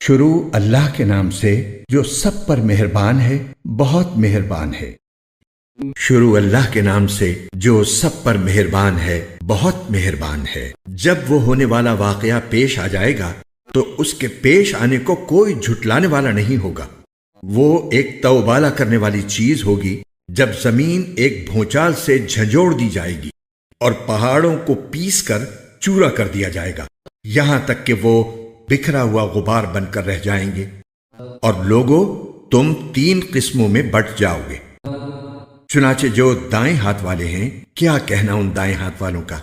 شروع اللہ کے نام سے جو سب پر مہربان ہے، بہت مہربان ہے۔ شروع اللہ کے نام سے جو سب پر مہربان ہے، بہت مہربان ہے۔ جب وہ ہونے والا واقعہ پیش آ جائے گا تو اس کے پیش آنے کو کوئی جھٹلانے والا نہیں ہوگا۔ وہ ایک توبالا کرنے والی چیز ہوگی جب زمین ایک بھونچال سے جھنجھوڑ دی جائے گی اور پہاڑوں کو پیس کر چورا کر دیا جائے گا، یہاں تک کہ وہ بکھرا ہوا غبار بن کر رہ جائیں گے۔ اور لوگوں، تم 3 قسموں میں بٹ جاؤ گے۔ چنانچہ جو دائیں ہاتھ والے ہیں، کیا کہنا ان دائیں ہاتھ والوں کا،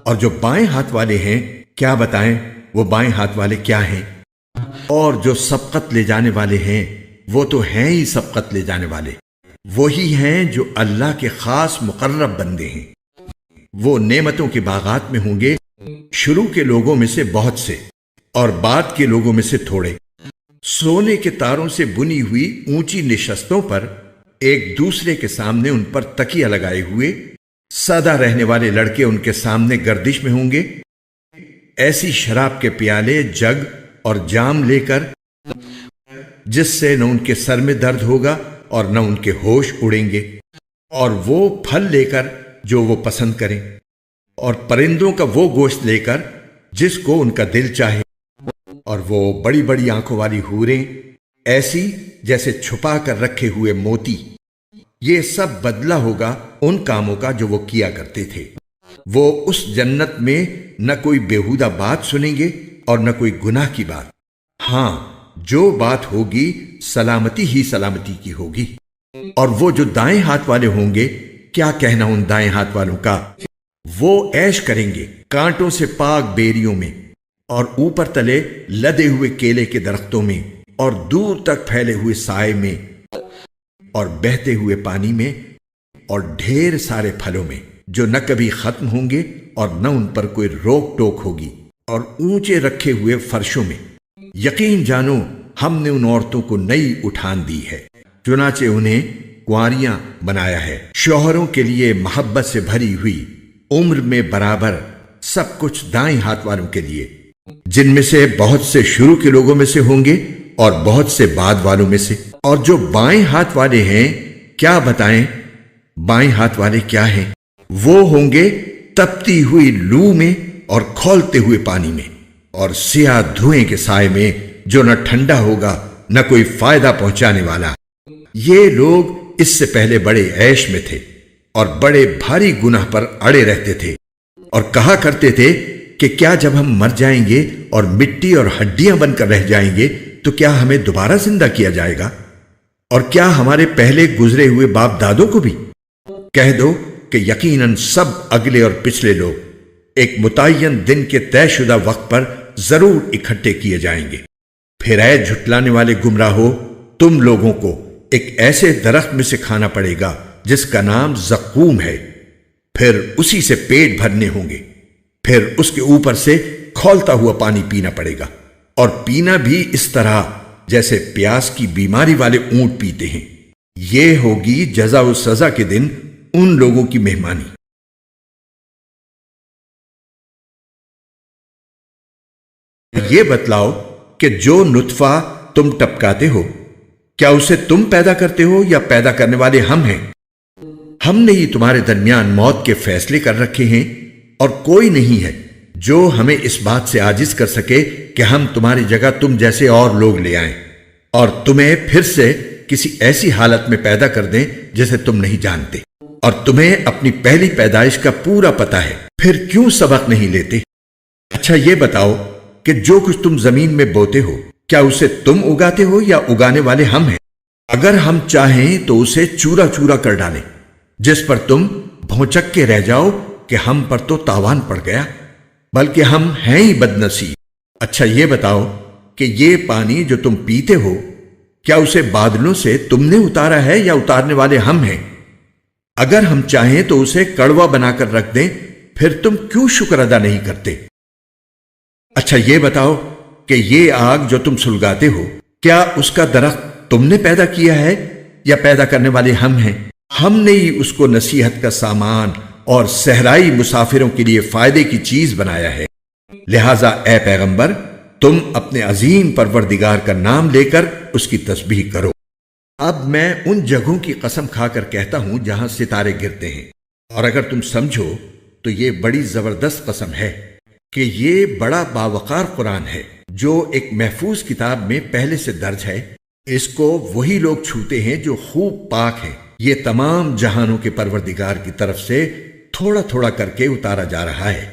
اور جو بائیں ہاتھ والے ہیں، کیا بتائیں وہ بائیں ہاتھ والے کیا ہیں۔ اور جو سبقت لے جانے والے ہیں، وہ تو ہیں ہی سبقت لے جانے والے، وہی ہیں جو اللہ کے خاص مقرب بندے ہیں۔ وہ نعمتوں کے باغات میں ہوں گے، شروع کے لوگوں میں سے بہت سے اور بعد کے لوگوں میں سے تھوڑے، سونے کے تاروں سے بنی ہوئی اونچی نشستوں پر، ایک دوسرے کے سامنے ان پر تکیہ لگائے ہوئے، سادہ رہنے والے لڑکے ان کے سامنے گردش میں ہوں گے، ایسی شراب کے پیالے، جگ اور جام لے کر جس سے نہ ان کے سر میں درد ہوگا اور نہ ان کے ہوش اڑیں گے، اور وہ پھل لے کر جو وہ پسند کریں، اور پرندوں کا وہ گوشت لے کر جس کو ان کا دل چاہے، اور وہ بڑی بڑی آنکھوں والی حوریں، ایسی جیسے چھپا کر رکھے ہوئے موتی۔ یہ سب بدلہ ہوگا ان کاموں کا جو وہ کیا کرتے تھے۔ وہ اس جنت میں نہ کوئی بیہودہ بات سنیں گے اور نہ کوئی گناہ کی بات۔ ہاں، جو بات ہوگی سلامتی ہی سلامتی کی ہوگی۔ اور وہ جو دائیں ہاتھ والے ہوں گے، کیا کہنا ان دائیں ہاتھ والوں کا، وہ عیش کریں گے کانٹوں سے پاک بیریوں میں، اور اوپر تلے لدے ہوئے کیلے کے درختوں میں، اور دور تک پھیلے ہوئے سائے میں، اور بہتے ہوئے پانی میں، اور ڈھیر سارے پھلوں میں جو نہ کبھی ختم ہوں گے اور نہ ان پر کوئی روک ٹوک ہوگی، اور اونچے رکھے ہوئے فرشوں میں۔ یقین جانو ہم نے ان عورتوں کو نئی اٹھان دی ہے، چنانچہ انہیں کنواریاں بنایا ہے، شوہروں کے لیے محبت سے بھری ہوئی، عمر میں برابر، سب کچھ دائیں ہاتھ والوں کے لیے، جن میں سے بہت سے شروع کے لوگوں میں سے ہوں گے اور بہت سے بعد والوں میں سے۔ اور جو بائیں ہاتھ والے ہیں، کیا بتائیں بائیں ہاتھ والے کیا ہیں، وہ ہوں گے تپتی ہوئی لو میں اور کھولتے ہوئے پانی میں، اور سیاہ دھوئیں کے سائے میں جو نہ ٹھنڈا ہوگا نہ کوئی فائدہ پہنچانے والا۔ یہ لوگ اس سے پہلے بڑے عیش میں تھے اور بڑے بھاری گناہ پر اڑے رہتے تھے، اور کہا کرتے تھے کہ کیا جب ہم مر جائیں گے اور مٹی اور ہڈیاں بن کر رہ جائیں گے تو کیا ہمیں دوبارہ زندہ کیا جائے گا؟ اور کیا ہمارے پہلے گزرے ہوئے باپ دادوں کو بھی؟ کہہ دو کہ یقیناً سب اگلے اور پچھلے لوگ ایک متعین دن کے طے شدہ وقت پر ضرور اکٹھے کیے جائیں گے۔ پھر اے جھٹلانے والے گمراہو، تم لوگوں کو ایک ایسے درخت میں سے کھانا پڑے گا جس کا نام زقوم ہے، پھر اسی سے پیٹ بھرنے ہوں گے، پھر اس کے اوپر سے کھولتا ہوا پانی پینا پڑے گا، اور پینا بھی اس طرح جیسے پیاس کی بیماری والے اونٹ پیتے ہیں۔ یہ ہوگی جزا و سزا کے دن ان لوگوں کی مہمانی۔ یہ بتلاؤ کہ جو نطفہ تم ٹپکاتے ہو، کیا اسے تم پیدا کرتے ہو یا پیدا کرنے والے ہم ہیں؟ ہم نے ہی تمہارے درمیان موت کے فیصلے کر رکھے ہیں، اور کوئی نہیں ہے جو ہمیں اس بات سے عاجز کر سکے کہ ہم تمہاری جگہ تم جیسے اور لوگ لے آئیں اور تمہیں پھر سے کسی ایسی حالت میں پیدا کر دیں جسے تم نہیں جانتے، اور تمہیں اپنی پہلی پیدائش کا پورا پتہ ہے، پھر کیوں سبق نہیں لیتے؟ اچھا یہ بتاؤ کہ جو کچھ تم زمین میں بوتے ہو، کیا اسے تم اگاتے ہو یا اگانے والے ہم ہیں؟ اگر ہم چاہیں تو اسے چورا چورا کر ڈالیں، جس پر تم بھونچک کے رہ جاؤ کہ ہم پر تو تاوان پڑ گیا، بلکہ ہم ہیں ہی بد نصیب۔ اچھا یہ بتاؤ کہ یہ پانی جو تم پیتے ہو، کیا اسے بادلوں سے تم نے اتارا ہے یا اتارنے والے ہم ہیں؟ اگر ہم چاہیں تو اسے کڑوا بنا کر رکھ دیں، پھر تم کیوں شکر ادا نہیں کرتے؟ اچھا یہ بتاؤ کہ یہ آگ جو تم سلگاتے ہو، کیا اس کا درخت تم نے پیدا کیا ہے یا پیدا کرنے والے ہم ہیں؟ ہم نے ہی اس کو نصیحت کا سامان اور صحرائی مسافروں کے لیے فائدے کی چیز بنایا ہے۔ لہٰذا اے پیغمبر، تم اپنے عظیم پروردگار کا نام لے کر اس کی تسبیح کرو۔ اب میں ان جگہوں کی قسم کھا کر کہتا ہوں جہاں ستارے گرتے ہیں، اور اگر تم سمجھو تو یہ بڑی زبردست قسم ہے کہ یہ بڑا باوقار قرآن ہے جو ایک محفوظ کتاب میں پہلے سے درج ہے۔ اس کو وہی لوگ چھوتے ہیں جو خوب پاک ہیں۔ یہ تمام جہانوں کے پروردگار کی طرف سے تھوڑا تھوڑا کر کے اتارا جا رہا ہے۔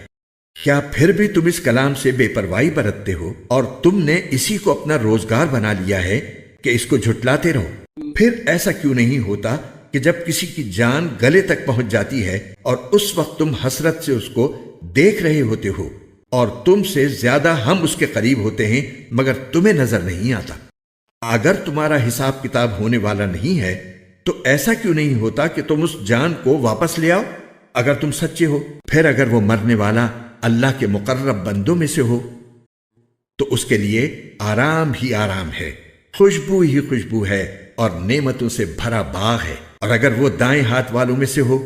کیا پھر بھی تم اس کلام سے بے پرواہی برتتے ہو اور تم نے اسی کو اپنا روزگار بنا لیا ہے کہ اس کو جھٹلاتے رہو؟ پھر ایسا کیوں نہیں ہوتا کہ جب کسی کی جان گلے تک پہنچ جاتی ہے اور اس وقت تم حسرت سے اس کو دیکھ رہے ہوتے ہو اور تم سے زیادہ ہم اس کے قریب ہوتے ہیں مگر تمہیں نظر نہیں آتا؟ اگر تمہارا حساب کتاب ہونے والا نہیں ہے تو ایسا کیوں نہیں ہوتا کہ تم اس جان کو واپس لے آؤ اگر تم سچے ہو؟ پھر اگر وہ مرنے والا اللہ کے مقرب بندوں میں سے ہو تو اس کے لیے آرام ہی آرام ہے، خوشبو ہی خوشبو ہے اور نعمتوں سے بھرا باغ ہے۔ اور اگر وہ دائیں ہاتھ والوں میں سے ہو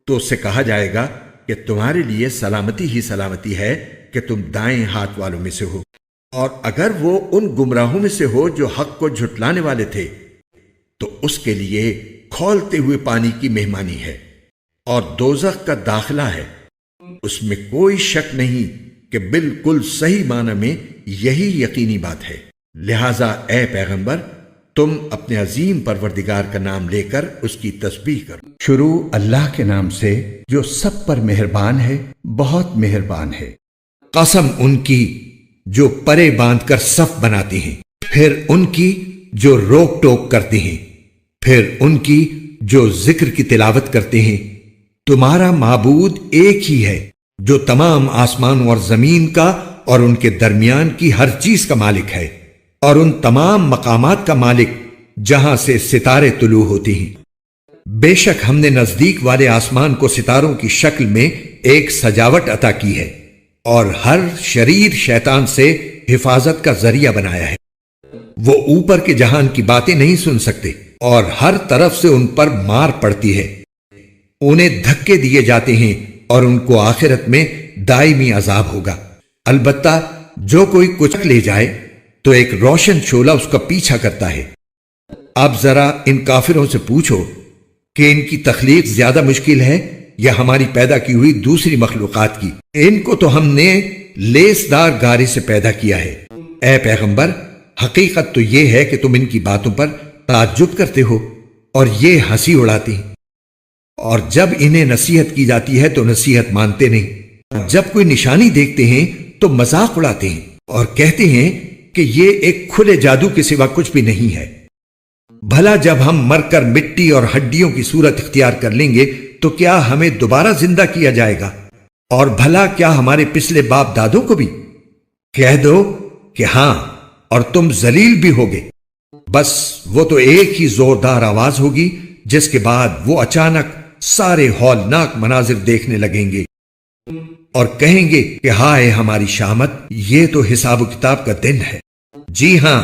تو اس سے کہا جائے گا کہ تمہارے لیے سلامتی ہی سلامتی ہے کہ تم دائیں ہاتھ والوں میں سے ہو۔ اور اگر وہ ان گمراہوں میں سے ہو جو حق کو جھٹلانے والے تھے تو اس کے لیے کھولتے ہوئے پانی کی مہمانی ہے اور دوزخ کا داخلہ ہے۔ اس میں کوئی شک نہیں کہ بالکل صحیح معنی میں یہی یقینی بات ہے۔ لہذا اے پیغمبر، تم اپنے عظیم پروردگار کا نام لے کر اس کی تسبیح کرو۔ شروع اللہ کے نام سے جو سب پر مہربان ہے، بہت مہربان ہے۔ قسم ان کی جو پرے باندھ کر صف بناتی ہیں، پھر ان کی جو روک ٹوک کرتی ہیں، پھر ان کی جو ذکر کی تلاوت کرتے ہیں۔ تمہارا معبود ایک ہی ہے جو تمام آسمان اور زمین کا اور ان کے درمیان کی ہر چیز کا مالک ہے، اور ان تمام مقامات کا مالک جہاں سے ستارے طلوع ہوتے ہیں۔ بے شک ہم نے نزدیک والے آسمان کو ستاروں کی شکل میں ایک سجاوٹ عطا کی ہے اور ہر شریر شیطان سے حفاظت کا ذریعہ بنایا ہے۔ وہ اوپر کے جہان کی باتیں نہیں سن سکتے اور ہر طرف سے ان پر مار پڑتی ہے۔ انہیں دھکے دیے جاتے ہیں اور ان کو آخرت میں دائمی عذاب ہوگا۔ البتہ جو کوئی کچھ لے جائے تو ایک روشن شعلہ اس کا پیچھا کرتا ہے۔ اب ذرا ان کافروں سے پوچھو کہ ان کی تخلیق زیادہ مشکل ہے یا ہماری پیدا کی ہوئی دوسری مخلوقات کی؟ ان کو تو ہم نے لیسدار گارے سے پیدا کیا ہے۔ اے پیغمبر، حقیقت تو یہ ہے کہ تم ان کی باتوں پر تعجب کرتے ہو اور یہ ہنسی اڑاتے ہیں، اور جب انہیں نصیحت کی جاتی ہے تو نصیحت مانتے نہیں۔ جب کوئی نشانی دیکھتے ہیں تو مذاق اڑاتے ہیں اور کہتے ہیں کہ یہ ایک کھلے جادو کے سوا کچھ بھی نہیں ہے۔ بھلا جب ہم مر کر مٹی اور ہڈیوں کی صورت اختیار کر لیں گے تو کیا ہمیں دوبارہ زندہ کیا جائے گا؟ اور بھلا کیا ہمارے پچھلے باپ دادوں کو بھی؟ کہہ دو کہ ہاں، اور تم ذلیل بھی ہوگے۔ بس وہ تو ایک ہی زوردار آواز ہوگی جس کے بعد وہ اچانک سارے ہولناک مناظر دیکھنے لگیں گے اور کہیں گے کہ ہائے ہماری شامت، یہ تو حساب و کتاب کا دن ہے۔ جی ہاں،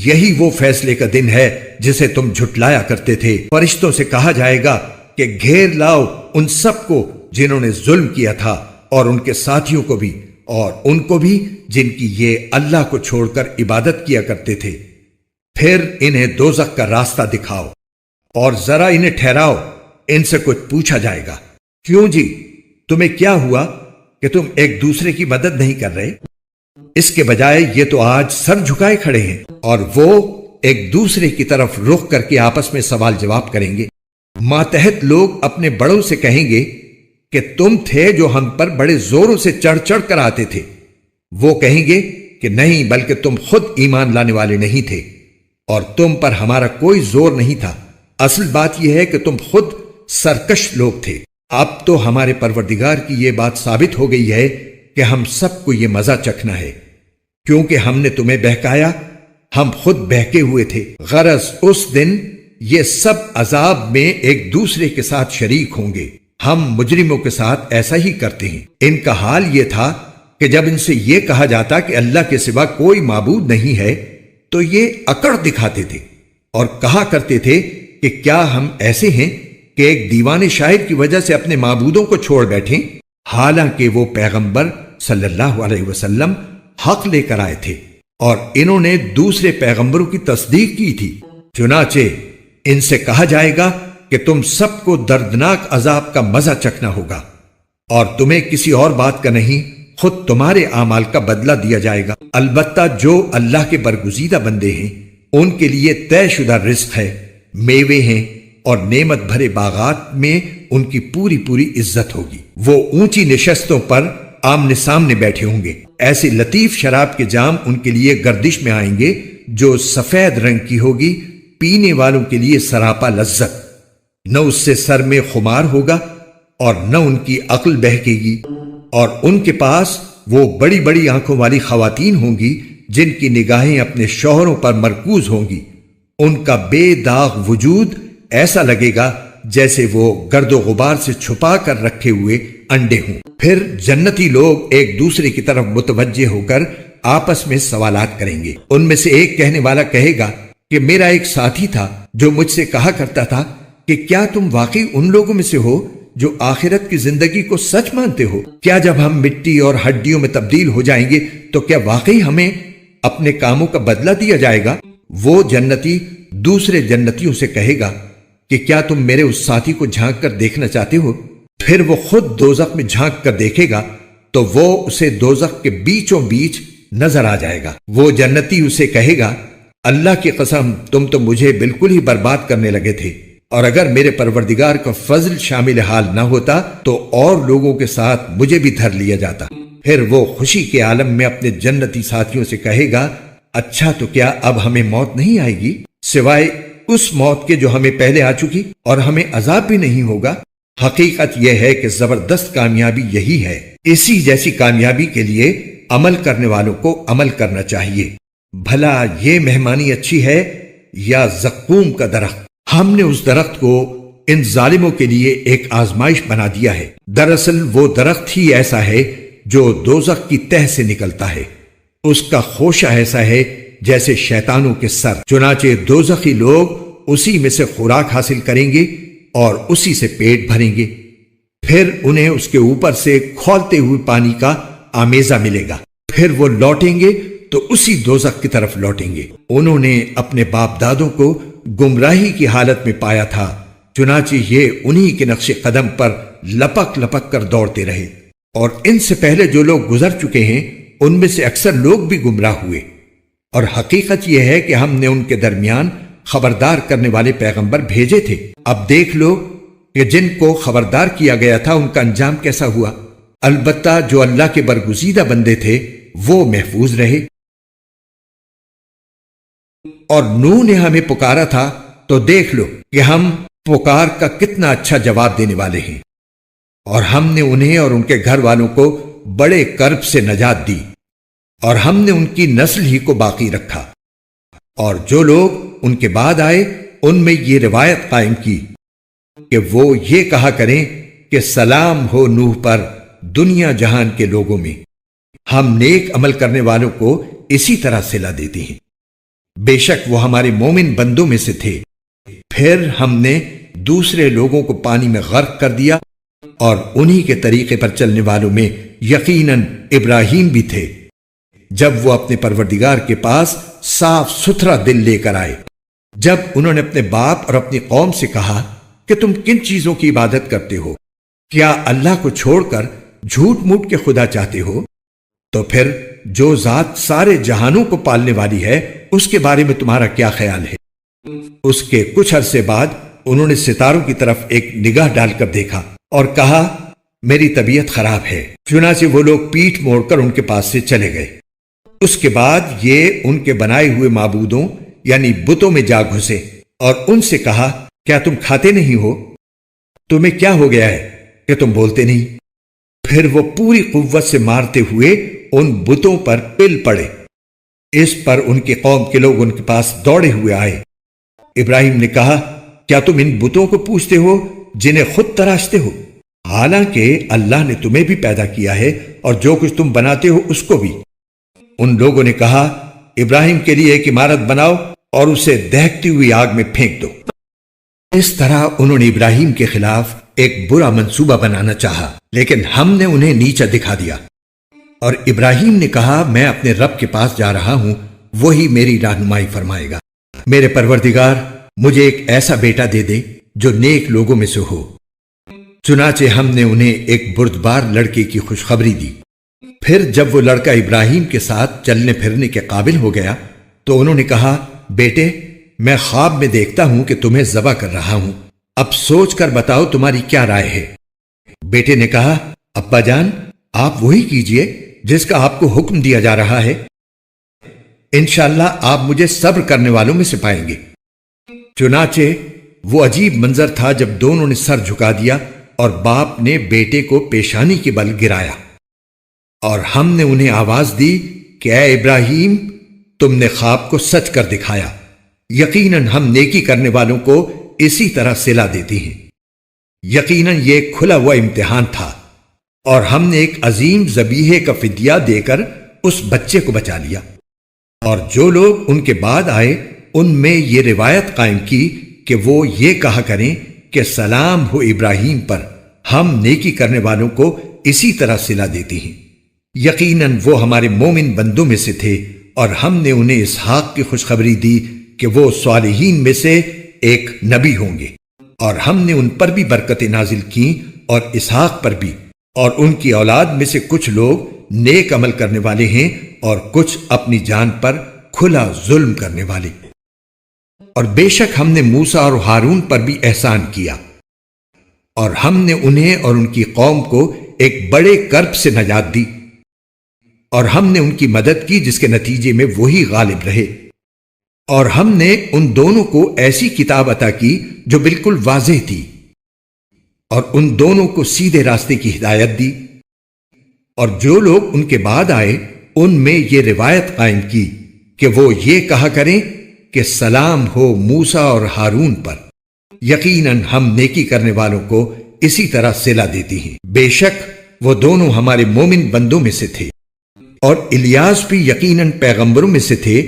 یہی وہ فیصلے کا دن ہے جسے تم جھٹلایا کرتے تھے۔ فرشتوں سے کہا جائے گا کہ گھیر لاؤ ان سب کو جنہوں نے ظلم کیا تھا، اور ان کے ساتھیوں کو بھی، اور ان کو بھی جن کی یہ اللہ کو چھوڑ کر عبادت کیا کرتے تھے۔ پھر انہیں دوزخ کا راستہ دکھاؤ اور ذرا انہیں ٹھہراؤ، ان سے کچھ پوچھا جائے گا۔ کیوں جی، تمہیں کیا ہوا کہ تم ایک دوسرے کی مدد نہیں کر رہے؟ اس کے بجائے یہ تو آج سر جھکائے کھڑے ہیں، اور وہ ایک دوسرے کی طرف رخ کر کے آپس میں سوال جواب کریں گے۔ ماتحت لوگ اپنے بڑوں سے کہیں گے کہ تم تھے جو ہم پر بڑے زوروں سے چڑھ چڑھ کر آتے تھے۔ وہ کہیں گے کہ نہیں، بلکہ تم خود ایمان لانے والے نہیں تھے اور تم پر ہمارا کوئی زور نہیں تھا۔ اصل بات یہ ہے کہ تم خود سرکش لوگ تھے۔ اب تو ہمارے پروردگار کی یہ بات ثابت ہو گئی ہے کہ ہم سب کو یہ مزہ چکھنا ہے، کیونکہ ہم نے تمہیں بہکایا، ہم خود بہکے ہوئے تھے۔ غرض اس دن یہ سب عذاب میں ایک دوسرے کے ساتھ شریک ہوں گے۔ ہم مجرموں کے ساتھ ایسا ہی کرتے ہیں۔ ان کا حال یہ تھا کہ جب ان سے یہ کہا جاتا کہ اللہ کے سوا کوئی معبود نہیں ہے تو یہ اکڑ دکھاتے تھے اور کہا کرتے تھے کہ کیا ہم ایسے ہیں کہ ایک دیوانے شاعر کی وجہ سے اپنے معبودوں کو چھوڑ بیٹھیں؟ حالانکہ وہ پیغمبر صلی اللہ علیہ وسلم حق لے کر آئے تھے اور انہوں نے دوسرے پیغمبروں کی تصدیق کی تھی۔ چنانچہ ان سے کہا جائے گا کہ تم سب کو دردناک عذاب کا مزہ چکھنا ہوگا، اور تمہیں کسی اور بات کا نہیں، خود تمہارے اعمال کا بدلہ دیا جائے گا۔ البتہ جو اللہ کے برگزیدہ بندے ہیں ان کے لیے طے شدہ رزق ہے، میوے ہیں اور نعمت بھرے باغات میں ان کی پوری پوری عزت ہوگی۔ وہ اونچی نشستوں پر آمنے سامنے بیٹھے ہوں گے، ایسے لطیف شراب کے جام ان کے لیے گردش میں آئیں گے جو سفید رنگ کی ہوگی، پینے والوں کے لیے سراپا لذت، نہ اس سے سر میں خمار ہوگا اور نہ ان کی عقل بہکے گی، اور ان کے پاس وہ بڑی بڑی آنکھوں والی خواتین ہوں گی جن کی نگاہیں اپنے شوہروں پر مرکوز ہوں گی۔ ان کا بے داغ وجود ایسا لگے گا جیسے وہ گرد و غبار سے چھپا کر رکھے ہوئے انڈے ہوں۔ پھر جنتی لوگ ایک دوسرے کی طرف متوجہ ہو کر آپس میں سوالات کریں گے۔ ان میں سے ایک کہنے والا کہے گا کہ میرا ایک ساتھی تھا جو مجھ سے کہا کرتا تھا کہ کیا تم واقعی ان لوگوں میں سے ہو جو آخرت کی زندگی کو سچ مانتے ہو؟ کیا جب ہم مٹی اور ہڈیوں میں تبدیل ہو جائیں گے تو کیا واقعی ہمیں اپنے کاموں کا بدلہ دیا جائے گا؟ وہ جنتی دوسرے جنتیوں سے کہے گا کہ کیا تم میرے اس ساتھی کو جھانک کر دیکھنا چاہتے ہو؟ پھر وہ خود دوزخ میں جھانک کر دیکھے گا تو وہ اسے دوزخ کے بیچوں بیچ نظر آ جائے گا۔ وہ جنتی اسے کہے گا اللہ کی قسم تم تو مجھے بالکل ہی برباد کرنے لگے تھے، اور اگر میرے پروردگار کا فضل شامل حال نہ ہوتا تو اور لوگوں کے ساتھ مجھے بھی دھر لیا جاتا۔ پھر وہ خوشی کے عالم میں اپنے جنتی ساتھیوں سے کہے گا اچھا تو کیا اب ہمیں موت نہیں آئے گی سوائے اس موت کے جو ہمیں پہلے آ چکی، اور ہمیں عذاب بھی نہیں ہوگا؟ حقیقت یہ ہے کہ زبردست کامیابی یہی ہے۔ اسی جیسی کامیابی کے لیے عمل کرنے والوں کو عمل کرنا چاہیے۔ بھلا یہ مہمانی اچھی ہے یا زقوم کا درخت؟ ہم نے اس درخت کو ان ظالموں کے لیے ایک آزمائش بنا دیا ہے۔ دراصل وہ درخت ہی ایسا ہے جو دوزخ کی تہ سے نکلتا ہے، اس کا خوشہ ایسا ہے جیسے شیطانوں کے سر۔ چنانچہ دوزخی لوگ اسی میں سے خوراک حاصل کریں گے اور اسی سے پیٹ بھریں گے، پھر انہیں اس کے اوپر سے کھولتے ہوئے پانی کا آمیزہ ملے گا، پھر وہ لوٹیں گے تو اسی دوزخ کی طرف لوٹیں گے۔ انہوں نے اپنے باپ دادوں کو گمراہی کی حالت میں پایا تھا، چنانچہ یہ انہی کے نقش قدم پر لپک لپک کر دوڑتے رہے، اور ان سے پہلے جو لوگ گزر چکے ہیں ان میں سے اکثر لوگ بھی گمراہ ہوئے۔ اور حقیقت یہ ہے کہ ہم نے ان کے درمیان خبردار کرنے والے پیغمبر بھیجے تھے۔ اب دیکھ لو کہ جن کو خبردار کیا گیا تھا ان کا انجام کیسا ہوا۔ البتہ جو اللہ کے برگزیدہ بندے تھے وہ محفوظ رہے۔ اور نوح نے ہمیں پکارا تھا تو دیکھ لو کہ ہم پکار کا کتنا اچھا جواب دینے والے ہیں، اور ہم نے انہیں اور ان کے گھر والوں کو بڑے کرب سے نجات دی، اور ہم نے ان کی نسل ہی کو باقی رکھا۔ اور جو لوگ ان کے بعد آئے ان میں یہ روایت قائم کی کہ وہ یہ کہا کریں کہ سلام ہو نوح پر دنیا جہان کے لوگوں میں، ہم نیک عمل کرنے والوں کو اسی طرح صلہ دیتے ہیں، بے شک وہ ہمارے مومن بندوں میں سے تھے۔ پھر ہم نے دوسرے لوگوں کو پانی میں غرق کر دیا، اور انہی کے طریقے پر چلنے والوں میں یقیناً ابراہیم بھی تھے، جب وہ اپنے پروردگار کے پاس صاف ستھرا دل لے کر آئے۔ جب انہوں نے اپنے باپ اور اپنی قوم سے کہا کہ تم کن چیزوں کی عبادت کرتے ہو، کیا اللہ کو چھوڑ کر جھوٹ موٹ کے خدا چاہتے ہو؟ تو پھر جو ذات سارے جہانوں کو پالنے والی ہے اس کے بارے میں تمہارا کیا خیال ہے؟ اس کے کچھ عرصے بعد انہوں نے ستاروں کی طرف ایک نگاہ ڈال کر دیکھا اور کہا میری طبیعت خراب ہے۔ چنانچہ وہ لوگ پیٹھ موڑ کر ان کے پاس سے چلے گئے۔ اس کے بعد یہ ان کے بنائے ہوئے معبودوں یعنی بتوں میں جا گھسے اور ان سے کہا کیا تم کھاتے نہیں ہو؟ تمہیں کیا ہو گیا ہے کہ تم بولتے نہیں؟ پھر وہ پوری قوت سے مارتے ہوئے ان بتوں پر پل پڑے۔ اس پر ان کی قوم کے لوگ ان کے پاس دوڑے ہوئے آئے۔ ابراہیم نے کہا کیا تم ان بتوں کو پوجتے ہو جنہیں خود تراشتے ہو؟ حالانکہ اللہ نے تمہیں بھی پیدا کیا ہے اور جو کچھ تم بناتے ہو اس کو بھی۔ ان لوگوں نے کہا ابراہیم کے لیے ایک عمارت بناؤ اور اسے دہکتی ہوئی آگ میں پھینک دو۔ اس طرح انہوں نے ابراہیم کے خلاف ایک برا منصوبہ بنانا چاہا، لیکن ہم نے انہیں نیچا دکھا دیا اور ابراہیم نے کہا میں اپنے رب کے پاس جا رہا ہوں، وہی میری رہنمائی فرمائے گا۔ میرے پروردگار مجھے ایک ایسا بیٹا دے دے جو نیک لوگوں میں سے ہو۔ چنانچہ ہم نے انہیں ایک بردبار لڑکے کی خوشخبری دی۔ پھر جب وہ لڑکا ابراہیم کے ساتھ چلنے پھرنے کے قابل ہو گیا تو انہوں نے کہا بیٹے میں خواب میں دیکھتا ہوں کہ تمہیں ذبح کر رہا ہوں، اب سوچ کر بتاؤ تمہاری کیا رائے ہے؟ بیٹے نے کہا ابا جان آپ وہی کیجئے جس کا آپ کو حکم دیا جا رہا ہے، انشاءاللہ آپ مجھے صبر کرنے والوں میں سے پائیں گے۔ چنانچہ وہ عجیب منظر تھا جب دونوں نے سر جھکا دیا اور باپ نے بیٹے کو پیشانی کے بل گرایا، اور ہم نے انہیں آواز دی کہ اے ابراہیم تم نے خواب کو سچ کر دکھایا، یقیناً ہم نیکی کرنے والوں کو اسی طرح صلہ دیتی ہیں۔ یقیناً یہ ایک کھلا ہوا امتحان تھا، اور ہم نے ایک عظیم ذبیحے کا فدیہ دے کر اس بچے کو بچا لیا۔ اور جو لوگ ان کے بعد آئے ان میں یہ روایت قائم کی کہ وہ یہ کہا کریں کہ سلام ہو ابراہیم پر، ہم نیکی کرنے والوں کو اسی طرح صلہ دیتی ہیں۔ یقیناً وہ ہمارے مومن بندوں میں سے تھے، اور ہم نے انہیں اسحاق کی خوشخبری دی کہ وہ صالحین میں سے ایک نبی ہوں گے، اور ہم نے ان پر بھی برکتیں نازل کی اور اسحاق پر بھی، اور ان کی اولاد میں سے کچھ لوگ نیک عمل کرنے والے ہیں اور کچھ اپنی جان پر کھلا ظلم کرنے والے۔ اور بے شک ہم نے موسیٰ اور ہارون پر بھی احسان کیا، اور ہم نے انہیں اور ان کی قوم کو ایک بڑے کرب سے نجات دی، اور ہم نے ان کی مدد کی جس کے نتیجے میں وہی غالب رہے۔ اور ہم نے ان دونوں کو ایسی کتاب عطا کی جو بالکل واضح تھی، اور ان دونوں کو سیدھے راستے کی ہدایت دی۔ اور جو لوگ ان کے بعد آئے ان میں یہ روایت قائم کی کہ وہ یہ کہا کریں کہ سلام ہو موسیٰ اور ہارون پر، یقیناً ہم نیکی کرنے والوں کو اسی طرح صلہ دیتی ہیں، بے شک وہ دونوں ہمارے مومن بندوں میں سے تھے۔ اور الیاس بھی یقیناً پیغمبروں میں سے تھے۔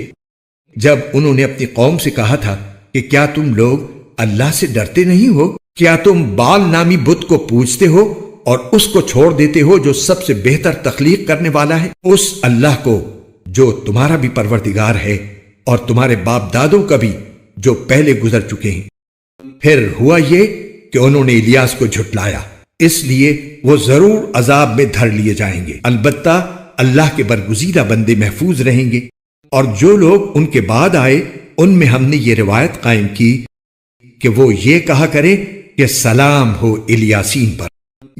جب انہوں نے اپنی قوم سے کہا تھا کہ کیا تم لوگ اللہ سے ڈرتے نہیں ہو؟ کیا تم بال نامی بت کو پوجتے ہو اور اس کو چھوڑ دیتے ہو جو سب سے بہتر تخلیق کرنے والا ہے، اس اللہ کو جو تمہارا بھی پروردگار ہے اور تمہارے باپ دادوں کا بھی جو پہلے گزر چکے ہیں۔ پھر ہوا یہ کہ انہوں نے الیاس کو جھٹلایا، اس لیے وہ ضرور عذاب میں دھر لیے جائیں گے، البتہ اللہ کے برگزیدہ بندے محفوظ رہیں گے۔ اور جو لوگ ان کے بعد آئے ان میں ہم نے یہ روایت قائم کی کہ وہ یہ کہا کرے کہ سلام ہو الیاسین پر،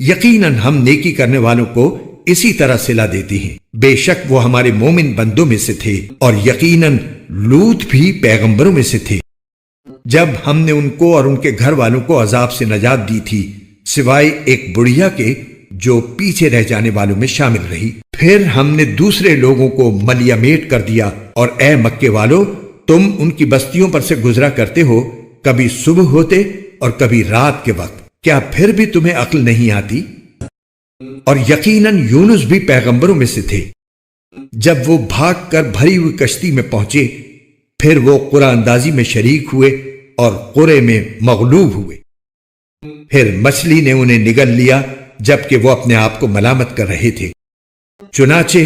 یقیناً ہم نیکی کرنے والوں کو اسی طرح صلہ دیتی ہیں، بے شک وہ ہمارے مومن بندوں میں سے تھے، اور یقیناً لوط بھی پیغمبروں میں سے تھے۔ جب ہم نے ان کو اور ان کے گھر والوں کو عذاب سے نجات دی تھی سوائے ایک بڑھیا کے جو پیچھے رہ جانے والوں میں شامل رہی، پھر ہم نے دوسرے لوگوں کو ملیا میٹ کر دیا۔ اور اے مکے والو تم ان کی بستیوں پر سے گزرا کرتے ہو، کبھی صبح ہوتے اور کبھی رات کے وقت، کیا پھر بھی تمہیں عقل نہیں آتی؟ اور یقیناً یونس بھی پیغمبروں میں سے تھے۔ جب وہ بھاگ کر بھری ہوئی کشتی میں پہنچے پھر وہ قرآن اندازی میں شریک ہوئے اور قرے میں مغلوب ہوئے، پھر مچھلی نے انہیں نگل لیا جبکہ وہ اپنے آپ کو ملامت کر رہے تھے۔ چنانچہ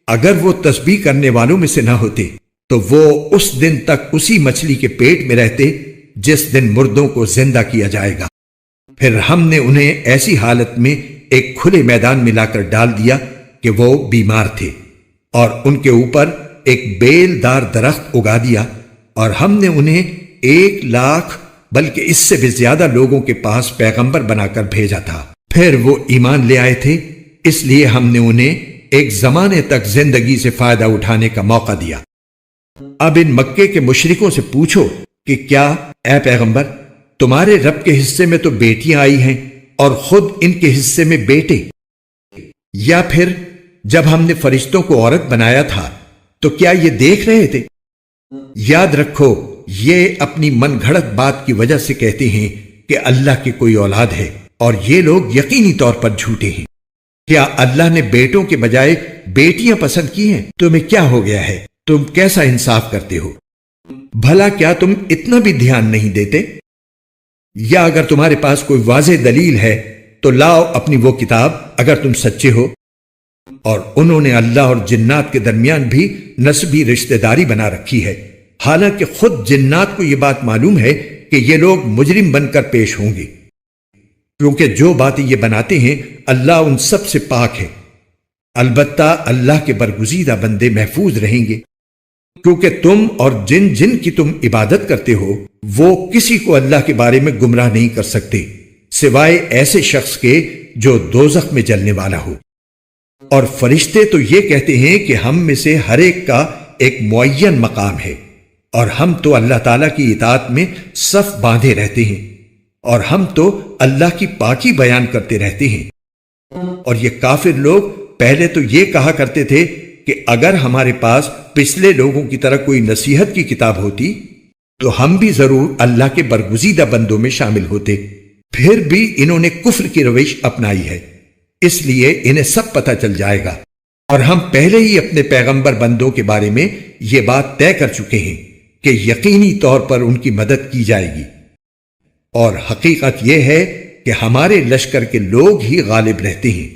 اگر وہ تسبیح کرنے والوں میں سے نہ ہوتے تو وہ اس دن تک اسی مچھلی کے پیٹ میں رہتے جس دن مردوں کو زندہ کیا جائے گا۔ پھر ہم نے انہیں ایسی حالت میں ایک کھلے میدان میں لا کر ڈال دیا کہ وہ بیمار تھے، اور ان کے اوپر ایک بیل دار درخت اگا دیا، اور ہم نے انہیں 1,00,000 بلکہ اس سے بھی زیادہ لوگوں کے پاس پیغمبر بنا کر بھیجا تھا۔ پھر وہ ایمان لے آئے تھے، اس لیے ہم نے انہیں ایک زمانے تک زندگی سے فائدہ اٹھانے کا موقع دیا۔ اب ان مکے کے مشرکوں سے پوچھو کہ کیا اے پیغمبر تمہارے رب کے حصے میں تو بیٹیاں آئی ہیں اور خود ان کے حصے میں بیٹے، یا پھر جب ہم نے فرشتوں کو عورت بنایا تھا تو کیا یہ دیکھ رہے تھے؟ یاد رکھو یہ اپنی من گھڑت بات کی وجہ سے کہتے ہیں کہ اللہ کی کوئی اولاد ہے، اور یہ لوگ یقینی طور پر جھوٹے ہیں۔ کیا اللہ نے بیٹوں کے بجائے بیٹیاں پسند کی ہیں؟ تمہیں کیا ہو گیا ہے؟ تم کیسا انصاف کرتے ہو؟ بھلا کیا تم اتنا بھی دھیان نہیں دیتے؟ یا اگر تمہارے پاس کوئی واضح دلیل ہے تو لاؤ اپنی وہ کتاب اگر تم سچے ہو۔ اور انہوں نے اللہ اور جنات کے درمیان بھی نسبی رشتہ داری بنا رکھی ہے، حالانکہ خود جنات کو یہ بات معلوم ہے کہ یہ لوگ مجرم بن کر پیش ہوں گے، کیونکہ جو باتیں یہ بناتے ہیں اللہ ان سب سے پاک ہے۔ البتہ اللہ کے برگزیدہ بندے محفوظ رہیں گے، کیونکہ تم اور جن کی تم عبادت کرتے ہو وہ کسی کو اللہ کے بارے میں گمراہ نہیں کر سکتے سوائے ایسے شخص کے جو دوزخ میں جلنے والا ہو۔ اور فرشتے تو یہ کہتے ہیں کہ ہم میں سے ہر ایک کا ایک معین مقام ہے، اور ہم تو اللہ تعالیٰ کی اطاعت میں صف باندھے رہتے ہیں، اور ہم تو اللہ کی پاکی بیان کرتے رہتے ہیں۔ اور یہ کافر لوگ پہلے تو یہ کہا کرتے تھے کہ اگر ہمارے پاس پچھلے لوگوں کی طرح کوئی نصیحت کی کتاب ہوتی تو ہم بھی ضرور اللہ کے برگزیدہ بندوں میں شامل ہوتے، پھر بھی انہوں نے کفر کی روش اپنائی ہے، اس لیے انہیں سب پتہ چل جائے گا۔ اور ہم پہلے ہی اپنے پیغمبر بندوں کے بارے میں یہ بات طے کر چکے ہیں کہ یقینی طور پر ان کی مدد کی جائے گی، اور حقیقت یہ ہے کہ ہمارے لشکر کے لوگ ہی غالب رہتے ہیں۔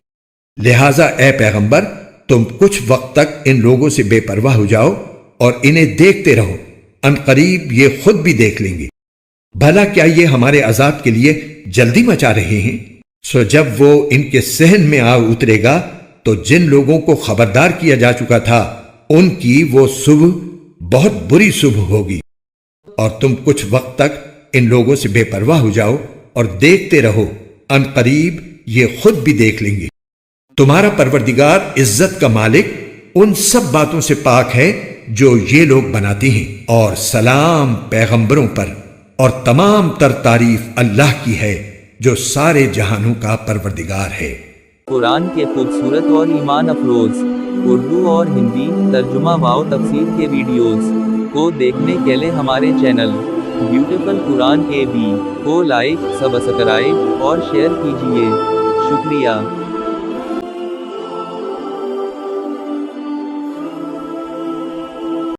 لہٰذا اے پیغمبر، تم کچھ وقت تک ان لوگوں سے بے پرواہ ہو جاؤ اور انہیں دیکھتے رہو، ان قریب یہ خود بھی دیکھ لیں گے۔ بھلا کیا یہ ہمارے عذاب کے لیے جلدی مچا رہے ہیں؟ سو جب وہ ان کے صحن میں آ اترے گا تو جن لوگوں کو خبردار کیا جا چکا تھا ان کی وہ صبح بہت بری صبح ہوگی، اور تم کچھ وقت تک ان لوگوں سے بے پرواہ ہو جاؤ اور دیکھتے رہو، ان قریب یہ خود بھی دیکھ لیں گے۔ تمہارا پروردگار عزت کا مالک ان سب باتوں سے پاک ہے جو یہ لوگ بناتے ہیں، اور سلام پیغمبروں پر، اور تمام تر تعریف اللہ کی ہے جو سارے جہانوں کا پروردگار ہے۔ قرآن کے خوبصورت اور ایمان افروز اردو اور ہندی ترجمہ و تفسیر کے ویڈیوز کو دیکھنے کے لیے ہمارے چینل بیوٹیفل قرآن کے بھی کو لائک، سبسکرائب اور شیئر کیجیے۔ شکریہ۔